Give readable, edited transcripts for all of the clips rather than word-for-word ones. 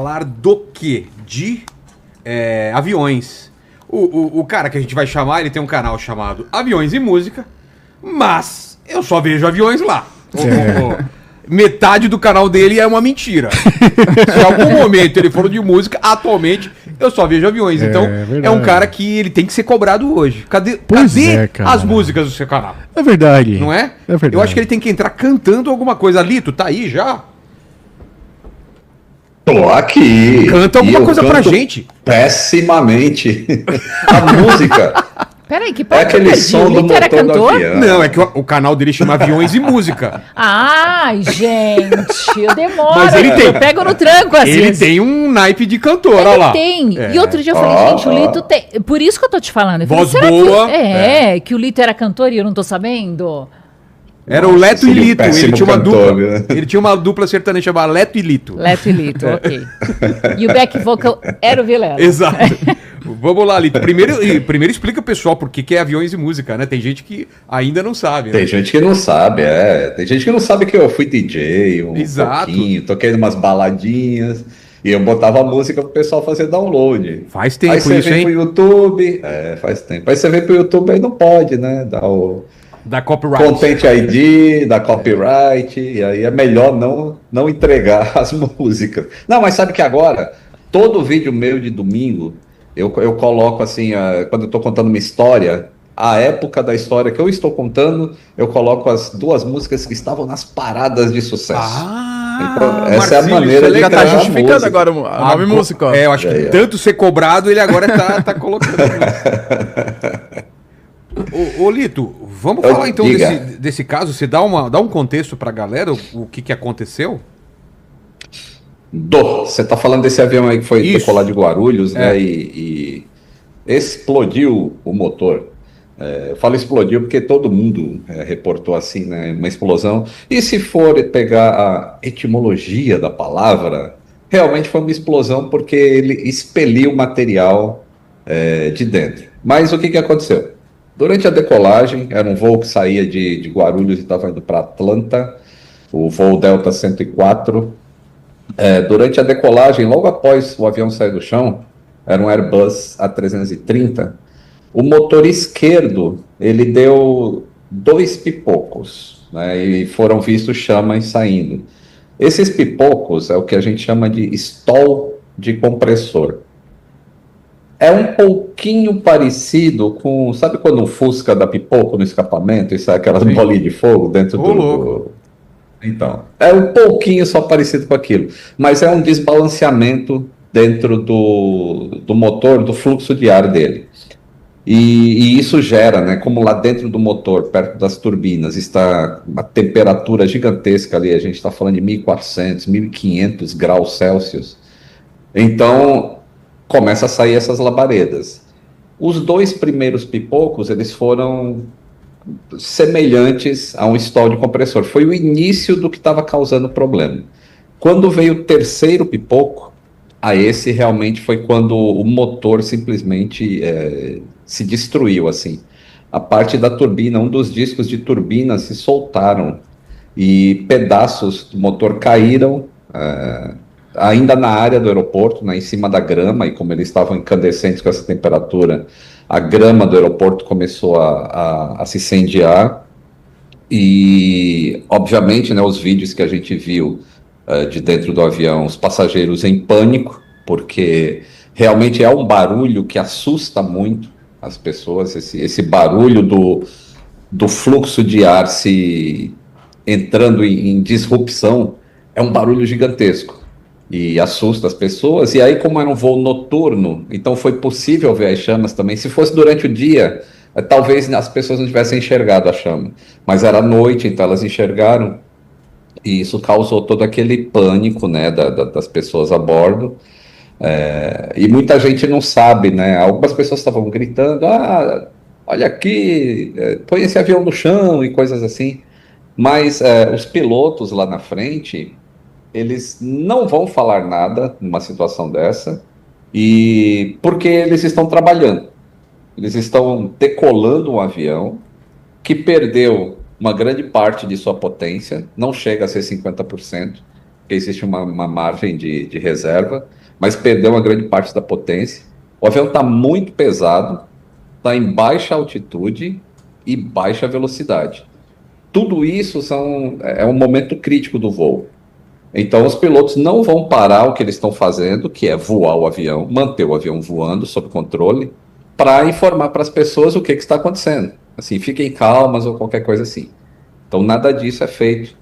falar do quê? De aviões. O cara que a gente vai chamar, ele tem um canal chamado Aviões e Música, mas eu só vejo aviões lá. Metade do canal dele é uma mentira. Se em algum momento ele for de música, atualmente eu só vejo aviões. Então é um cara que ele tem que ser cobrado hoje. Cadê as músicas do seu canal? É verdade. Não é? É verdade. Eu acho que ele tem que entrar cantando alguma coisa. Lito, tá aí já? Tô aqui. Canta alguma coisa pra gente. Pessimamente. A música. Peraí, que É parte aquele som do Lito era motor do cantor? avião. Não, é que o canal dele chama Aviões e Música. Ai, gente, eu demoro. Mas ele tem. Eu pego no tranco às Ele vezes. tem um naipe de cantor, olha Ele lá. tem. E outro dia eu falei, gente, o Lito tem. Por isso que eu tô te falando. Eu falei, Voz será boa. que o Lito era cantor e eu não tô sabendo? Era o Leto e seria um Lito. péssimo Ele tinha uma cantor, dupla. né? Ele tinha uma dupla sertaneja chamada Leto e Lito. Leto e Lito, ok. E o back vocal era o Vilela. Exato. Vamos lá, Lito. Primeiro explica o pessoal por que é aviões e música, né? Tem gente que ainda não sabe, né? Tem gente que não sabe, Tem gente que não sabe que eu fui DJ Exato. pouquinho, toquei umas baladinhas e eu botava a música pro pessoal fazer download. Faz tempo Aí você isso, vem hein? pro YouTube, faz tempo. Aí você vem pro YouTube aí não pode, né? Dar o Da copyright. Content ID, da copyright, e aí é melhor não entregar as músicas. Não, mas sabe que agora, todo vídeo meu de domingo, eu coloco assim, quando eu estou contando uma história, a época da história que eu estou contando, eu coloco as duas músicas que estavam nas paradas de sucesso. Então, essa é a maneira de Já tá criar justificando música. agora o nome música, ó. Eu acho que tanto ser cobrado, ele agora tá colocando. Ô Lito, vamos falar então desse caso. Você dá um contexto pra galera, o que aconteceu? Você tá falando desse avião aí que foi decolar de Guarulhos, né? E explodiu o motor. Eu falo explodiu porque todo mundo reportou assim, né? Uma explosão. E se for pegar a etimologia da palavra, realmente foi uma explosão porque ele expeliu material de dentro. Mas o que aconteceu? Durante a decolagem, era um voo que saía de Guarulhos e estava indo para Atlanta, o voo Delta 104. Durante a decolagem, logo após o avião sair do chão, era um Airbus A330, o motor esquerdo, ele deu 2 pipocos, né, e foram vistos chamas saindo. Esses pipocos é o que a gente chama de stall de compressor. É um pouquinho parecido com... Sabe quando um Fusca dá pipoco no escapamento e sai aquelas bolinhas de fogo dentro do... Então, é um pouquinho só parecido com aquilo. Mas é um desbalanceamento dentro do motor, do fluxo de ar dele. E isso gera, né? Como lá dentro do motor, perto das turbinas, está uma temperatura gigantesca ali. A gente está falando de 1.400, 1.500 graus Celsius. Então... começa a sair essas labaredas. Os 2 primeiros pipocos, eles foram semelhantes a um stall de compressor. Foi o início do que estava causando problema. Quando veio o terceiro pipoco, esse realmente foi quando o motor simplesmente se destruiu, assim. A parte da turbina, um dos discos de turbina se soltaram e pedaços do motor caíram, ainda na área do aeroporto, né, em cima da grama, e como eles estavam incandescentes com essa temperatura, a grama do aeroporto começou a se incendiar, e obviamente, né, os vídeos que a gente viu de dentro do avião, os passageiros em pânico, porque realmente é um barulho que assusta muito as pessoas, esse barulho do fluxo de ar se entrando em disrupção, é um barulho gigantesco. E assusta as pessoas, e aí como era um voo noturno, então foi possível ver as chamas também. Se fosse durante o dia, talvez as pessoas não tivessem enxergado a chama, mas era noite, então elas enxergaram, e isso causou todo aquele pânico, né, das pessoas a bordo, e muita gente não sabe, né, algumas pessoas estavam gritando, olha aqui, põe esse avião no chão, e coisas assim, mas os pilotos lá na frente... eles não vão falar nada numa situação dessa, e porque eles estão trabalhando. Eles estão decolando um avião que perdeu uma grande parte de sua potência, não chega a ser 50%, porque existe uma margem de reserva, mas perdeu uma grande parte da potência. O avião está muito pesado, está em baixa altitude e baixa velocidade. Tudo isso é um momento crítico do voo. Então, os pilotos não vão parar o que eles estão fazendo, que é voar o avião, manter o avião voando sob controle, para informar para as pessoas o que está acontecendo. Assim, fiquem calmas ou qualquer coisa assim. Então, nada disso é feito.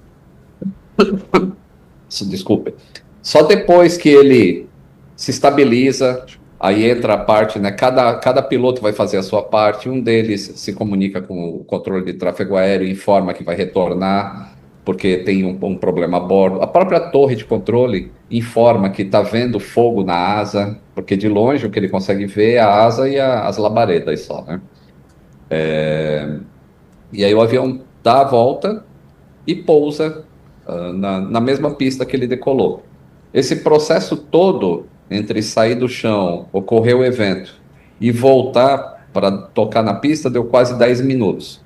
Desculpe. Só depois que ele se estabiliza, aí entra a parte, né? Cada piloto vai fazer a sua parte. Um deles se comunica com o controle de tráfego aéreo, informa que vai retornar, porque tem um problema a bordo. A própria torre de controle informa que está vendo fogo na asa, porque de longe o que ele consegue ver é a asa e as labaredas só, né? E aí o avião dá a volta e pousa na mesma pista que ele decolou. Esse processo todo, entre sair do chão, ocorrer o evento e voltar para tocar na pista, deu quase 10 minutos.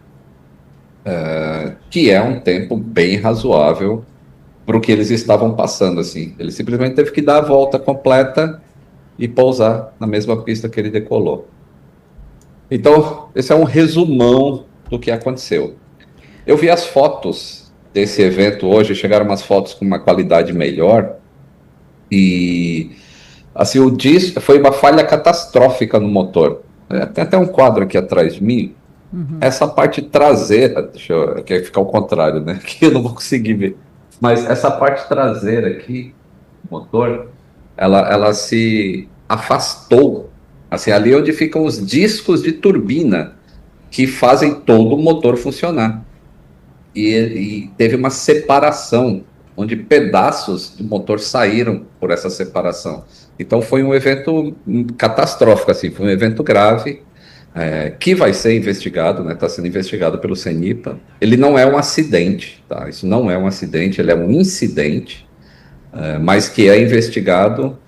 Que é um tempo bem razoável para o que eles estavam passando, assim. Ele simplesmente teve que dar a volta completa e pousar na mesma pista que ele decolou. Então, esse é um resumão do que aconteceu. Eu vi as fotos desse evento hoje, chegaram umas fotos com uma qualidade melhor, e assim, o disco foi uma falha catastrófica no motor. Tem até um quadro aqui atrás de mim. Essa parte traseira, quer ficar ao contrário, né? Que eu não vou conseguir ver. Mas essa parte traseira aqui, do motor, ela se afastou. Assim, ali onde ficam os discos de turbina que fazem todo o motor funcionar. E teve uma separação, onde pedaços do motor saíram por essa separação. Então foi um evento catastrófico, assim, foi um evento grave, que vai ser investigado, né? Está sendo investigado pelo CENIPA. Ele não é um acidente, tá? Isso não é um acidente, ele é um incidente, mas que é investigado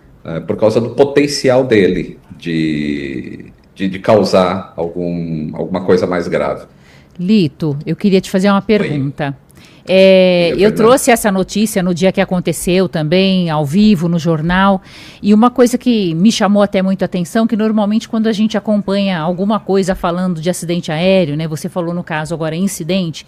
por causa do potencial dele de causar alguma coisa mais grave. Lito, eu queria te fazer uma pergunta. Eu trouxe essa notícia no dia que aconteceu também, ao vivo, no jornal, e uma coisa que me chamou até muito a atenção, que normalmente quando a gente acompanha alguma coisa falando de acidente aéreo, né, você falou no caso agora incidente,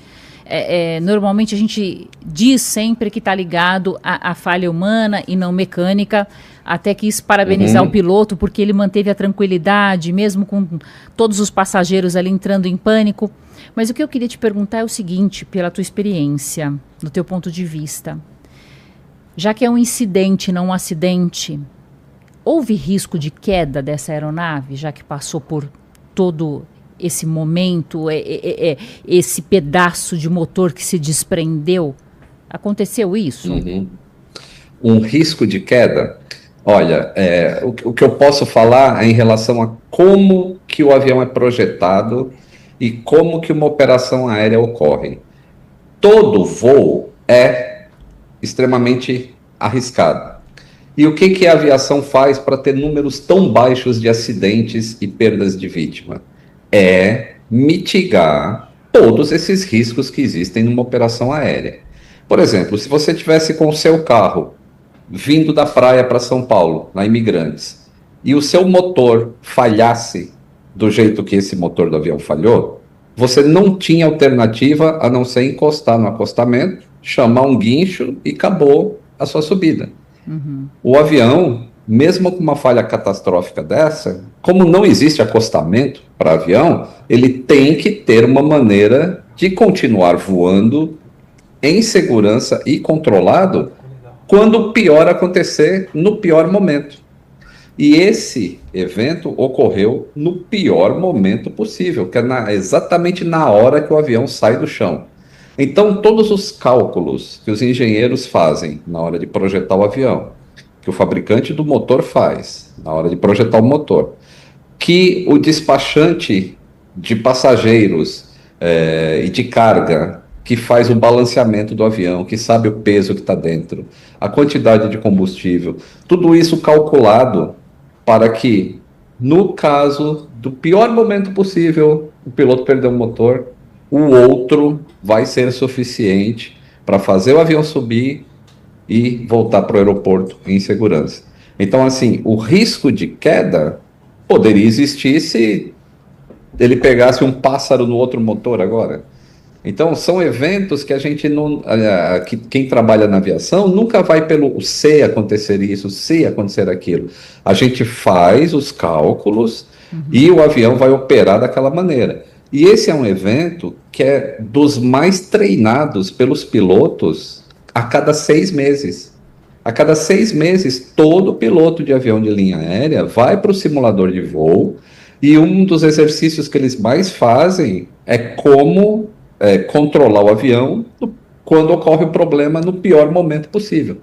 normalmente a gente diz sempre que está ligado à falha humana e não mecânica. Até quis parabenizar o piloto, porque ele manteve a tranquilidade, mesmo com todos os passageiros ali entrando em pânico. Mas o que eu queria te perguntar é o seguinte, pela tua experiência, do teu ponto de vista. Já que é um incidente, não um acidente, houve risco de queda dessa aeronave, já que passou por todo esse momento, esse pedaço de motor que se desprendeu? Aconteceu isso? Um risco de queda? Olha, o que eu posso falar é em relação a como que o avião é projetado e como que uma operação aérea ocorre. Todo voo é extremamente arriscado. E o que a aviação faz para ter números tão baixos de acidentes e perdas de vítima? É mitigar todos esses riscos que existem numa operação aérea. Por exemplo, se você tivesse com o seu carro vindo da praia para São Paulo, na Imigrantes, e o seu motor falhasse do jeito que esse motor do avião falhou, você não tinha alternativa a não ser encostar no acostamento, chamar um guincho e acabou a sua subida. O avião, mesmo com uma falha catastrófica dessa, como não existe acostamento para avião, ele tem que ter uma maneira de continuar voando em segurança e controlado quando o pior acontecer, no pior momento. E esse evento ocorreu no pior momento possível, que é exatamente na hora que o avião sai do chão. Então, todos os cálculos que os engenheiros fazem na hora de projetar o avião, que o fabricante do motor faz na hora de projetar o motor, que o despachante de passageiros e de carga, que faz o balanceamento do avião, que sabe o peso que está dentro, a quantidade de combustível, tudo isso calculado para que, no caso do pior momento possível, o piloto perdeu o motor, o outro vai ser suficiente para fazer o avião subir e voltar para o aeroporto em segurança. Então, assim, o risco de queda poderia existir se ele pegasse um pássaro no outro motor agora. Então, são eventos que a gente não. Que quem trabalha na aviação nunca vai pelo se acontecer isso, se acontecer aquilo. A gente faz os cálculos e o avião vai operar daquela maneira. E esse é um evento que é dos mais treinados pelos pilotos a cada 6 meses. A cada 6 meses, todo piloto de avião de linha aérea vai para o simulador de voo e um dos exercícios que eles mais fazem é como controlar o avião quando ocorre o problema no pior momento possível.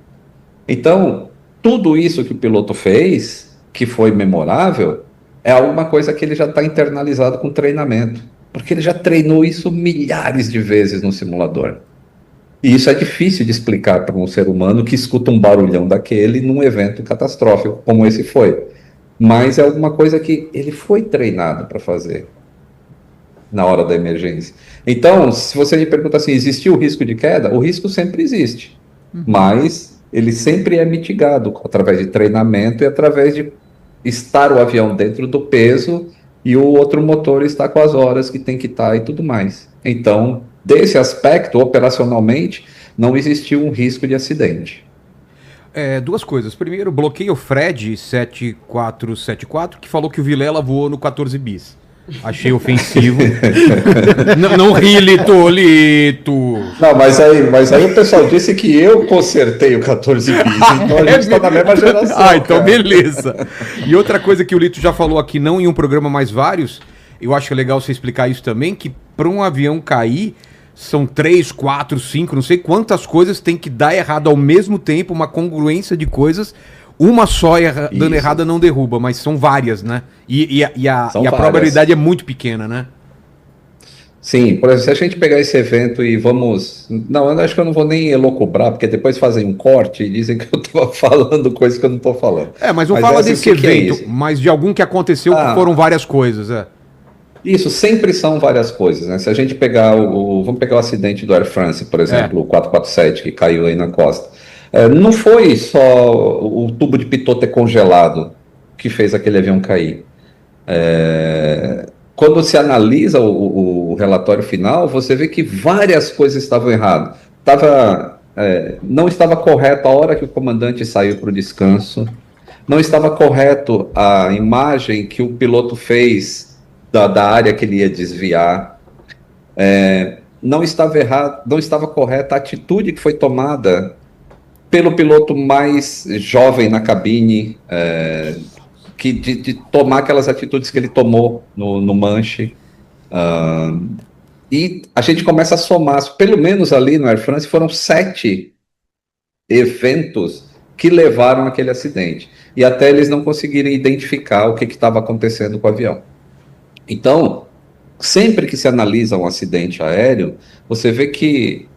Então, tudo isso que o piloto fez, que foi memorável, é alguma coisa que ele já está internalizado com treinamento, porque ele já treinou isso milhares de vezes no simulador. E isso é difícil de explicar para um ser humano que escuta um barulhão daquele num evento catastrófico como esse foi. Mas é alguma coisa que ele foi treinado para fazer na hora da emergência. Então, se você me pergunta assim, existiu o risco de queda? O risco sempre existe, mas ele sempre é mitigado através de treinamento e através de estar o avião dentro do peso e o outro motor está com as horas que tem que estar e tudo mais. Então, desse aspecto, operacionalmente, não existiu um risco de acidente. Duas coisas. Primeiro, bloqueio Fred 7474, que falou que o Vilela voou no 14 bis. Achei ofensivo. Não ri, Lito. Não, mas aí o pessoal disse que eu consertei o 14 bis, então a gente está na mesma geração. Então beleza. E outra coisa que o Lito já falou aqui, não em um programa, mas vários, eu acho legal você explicar isso também, que para um avião cair, são 3, 4, 5, não sei quantas coisas tem que dar errado ao mesmo tempo, uma congruência de coisas. Uma só dando errada não derruba, mas são várias, né? E a probabilidade é muito pequena, né? Sim, por exemplo, se a gente pegar esse evento e vamos... Não, eu acho que eu não vou nem elocubrar, porque depois fazem um corte e dizem que eu estou falando coisas que eu não estou falando. Mas não fala desse evento, mas de algum que aconteceu que foram várias coisas, Isso, sempre são várias coisas, né? Se a gente pegar vamos pegar o acidente do Air France, por exemplo, o 447, que caiu aí na costa. Não foi só o tubo de pitot ter congelado que fez aquele avião cair. Quando se analisa o relatório final, você vê que várias coisas estavam erradas. Não estava correto a hora que o comandante saiu para o descanso, não estava correto a imagem que o piloto fez da área que ele ia desviar, não estava correta a atitude que foi tomada pelo piloto mais jovem na cabine, de tomar aquelas atitudes que ele tomou no manche. E a gente começa a somar, pelo menos ali no Air France, foram 7 eventos que levaram àquele acidente. E até eles não conseguirem identificar o que estava acontecendo com o avião. Então, sempre que se analisa um acidente aéreo, você vê que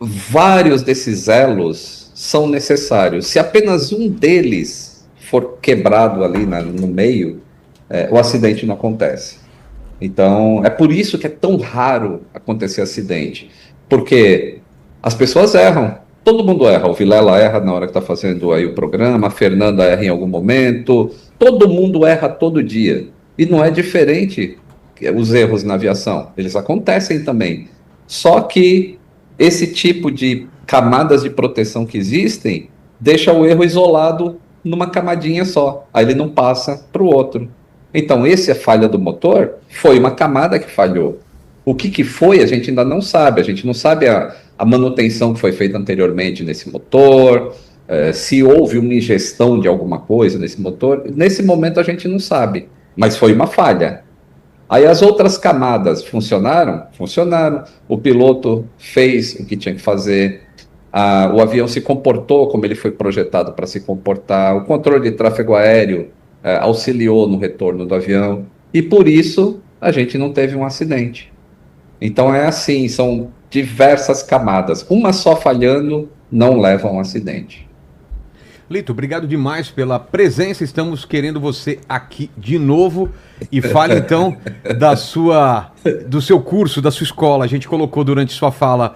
vários desses elos são necessários. Se apenas um deles for quebrado ali no meio, o acidente não acontece. Então, é por isso que é tão raro acontecer acidente. Porque as pessoas erram. Todo mundo erra. O Vilela erra na hora que está fazendo aí o programa, a Fernanda erra em algum momento. Todo mundo erra todo dia. E não é diferente os erros na aviação. Eles acontecem também. Só que esse tipo de camadas de proteção que existem deixa o erro isolado numa camadinha só. Aí ele não passa para o outro. Então, essa é a falha do motor, foi uma camada que falhou. O que foi, a gente ainda não sabe. A gente não sabe a manutenção que foi feita anteriormente nesse motor, se houve uma ingestão de alguma coisa nesse motor. Nesse momento a gente não sabe, mas foi uma falha. Aí as outras camadas funcionaram? Funcionaram. O piloto fez o que tinha que fazer. O avião se comportou como ele foi projetado para se comportar. O controle de tráfego aéreo auxiliou no retorno do avião. E por isso a gente não teve um acidente. Então é assim, são diversas camadas. Uma só falhando não leva a um acidente. Lito, obrigado demais pela presença. Estamos querendo você aqui de novo. E fale então do seu curso, da sua escola. A gente colocou durante sua fala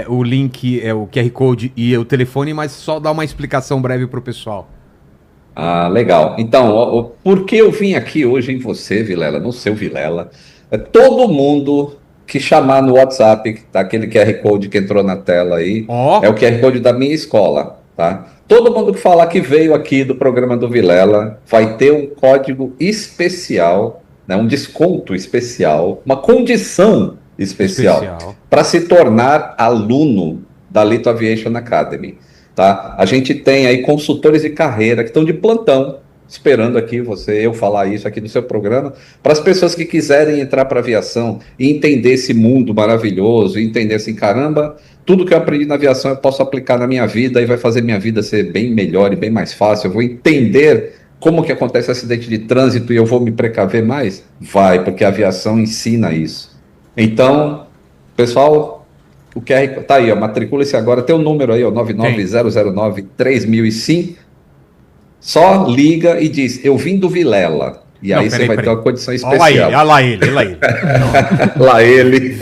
o link, o QR Code e o telefone, mas só dá uma explicação breve para o pessoal. Ah, legal. Então, por que eu vim aqui hoje em você, Vilela, no seu Vilela? Todo mundo que chamar no WhatsApp, tá, aquele QR Code que entrou na tela aí, é o QR Code da minha escola, tá? Todo mundo que falar que veio aqui do programa do Vilela vai ter um código especial, né, um desconto especial, uma condição especial para se tornar aluno da Lito Aviation Academy. Tá? A gente tem aí consultores de carreira que estão de plantão, esperando aqui eu falar isso aqui no seu programa, para as pessoas que quiserem entrar para a aviação e entender esse mundo maravilhoso, e entender assim, caramba, tudo que eu aprendi na aviação eu posso aplicar na minha vida e vai fazer minha vida ser bem melhor e bem mais fácil. Eu vou entender como que acontece acidente de trânsito e eu vou me precaver mais? Vai, porque a aviação ensina isso. Então, pessoal, o QR tá aí, ó, matricule-se agora, tem o número aí, ó, 99009-3005. Só liga e diz, eu vim do Vilela. E aí você vai ter uma condição especial. Olha lá ele. Lá ele.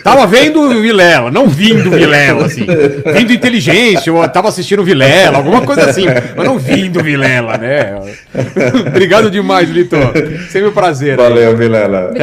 Tava vendo o Vilela, não vindo Vilela, assim. Vindo inteligência, ou tava assistindo o Vilela, alguma coisa assim. Mas não vindo Vilela, né? Obrigado demais, Lito. Sempre um prazer. Valeu, Vilela.